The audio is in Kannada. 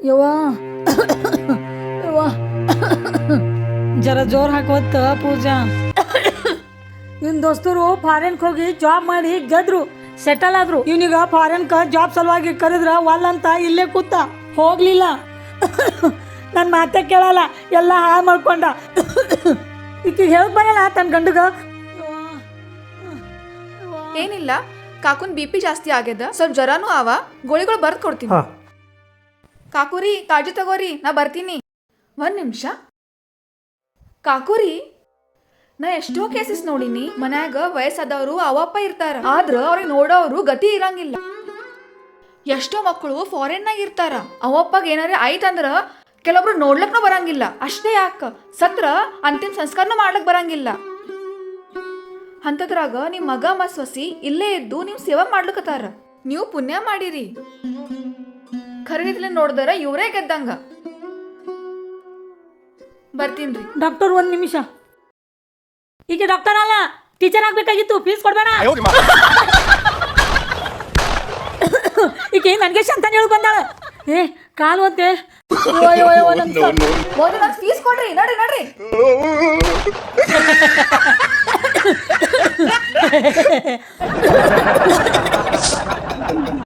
ಯವ್ವ ಯವ್ವ ಜರ ಜೋರ್ ಹಾಕೋತ್ತ ಪೂಜಾ. ಇವ್ನ ದೋಸ್ತರು ಫಾರಿನ್ಗೆ ಹೋಗಿ ಜಾಬ್ ಮಾಡಿ ಗೆದ್ರು, ಸೆಟಲ್ ಆದ್ರು. ಇವನಿಗ ಫಾರಿನ್ಕ ಜಾಬ್ ಸಲುವಾಗಿ ಕರೆದ್ರ ವಲ್ಲಂತ ಇಲ್ಲೇ ಕೂತ ಹೋಗ್ಲಿಲ್ಲ. ನನ್ನ ಮಾತೆ ಕೇಳಲ್ಲ, ಎಲ್ಲ ಹಾಳು ಮಾಡ್ಕೊಂಡ. ಈಕಿಗೆ ಹೇಳಕ್ ಬರಲ್ಲ ತನ್ನ ಗಂಡಗ. ಏನಿಲ್ಲ, ಕಾಕುನ್ BP ಜಾಸ್ತಿ ಆಗ್ಯದ, ಸ್ವಲ್ಪ ಜ್ವರನೂ ಅವ, ಗೋಳಿಗಳು ಬರ್ದ್ ಕೊಡ್ತೀನಿ. ಕಾಕುರಿ ಕಾಳಜಿ ತಗೋರಿ, ನಾ ಬರ್ತೀನಿ. 1 ನಿಮಿಷ. ಕಾಕುರಿ, ನಾ ಎಷ್ಟೋ ಕೇಸಸ್ ನೋಡಿನಿ, ಮನ್ಯಾಗ ವಯಸ್ಸಾದವರು ಅವಪ್ಪ ಇರ್ತಾರ, ಆದ್ರ ಅವ್ರಿಗೆ ನೋಡೋರು ಗತಿ ಇರಂಗಿಲ್ಲ. ಎಷ್ಟೋ ಮಕ್ಕಳು ಫಾರಿನ್ನಾಗ ಇರ್ತಾರ, ಅವಪ್ಪಗೆ ಏನಾರ ಆಯ್ತಂದ್ರ ಕೆಲವೊಬ್ರು ನೋಡ್ಲಕ್ನೂ ಬರಂಗಿಲ್ಲ. ಅಷ್ಟೇ ಯಾಕ, ಸತ್ರ ಅಂತಿಮ ಸಂಸ್ಕಾರನೂ ಮಾಡ್ಲಕ್ ಬರಂಗಿಲ್ಲ. ಅಂತದ್ರಾಗ ನಿಮ್ ಮಗ ಮತ್ ಸೊಸಿ ಇಲ್ಲೇ ಇದ್ದು ನಿಮ್ ಸೇವಾ ಮಾಡ್ಲಿಕತ್ತಾರ. ನೀವು ಪುಣ್ಯ ಮಾಡಿರಿ. ಖರೀದಿಲೆ ನೋಡಿದ್ರ ಇವ್ರೇ ಗೆದ್ದಂಗ. ಬರ್ತೀನ್ರಿ. ಡಾಕ್ಟರ್ 1 ನಿಮಿಷ. ಈಗ ಡಾಕ್ಟರ್ ಅಲ್ಲ, ಟೀಚರ್ ಆಗ್ಬೇಕಾಗಿತ್ತು. ಫೀಸ್ ಕೊಡ್ಬೇಡ. ಈಗ ನನಗೆ ಶಂತ ಹೇಳಿ ಬಂದಾಳ. ಏ ಕಾಲು ಅಂತೆ. ಫೀಸ್ ಕೊಡ್ರಿ, ನಡ್ರಿ ನಡ್ರಿ.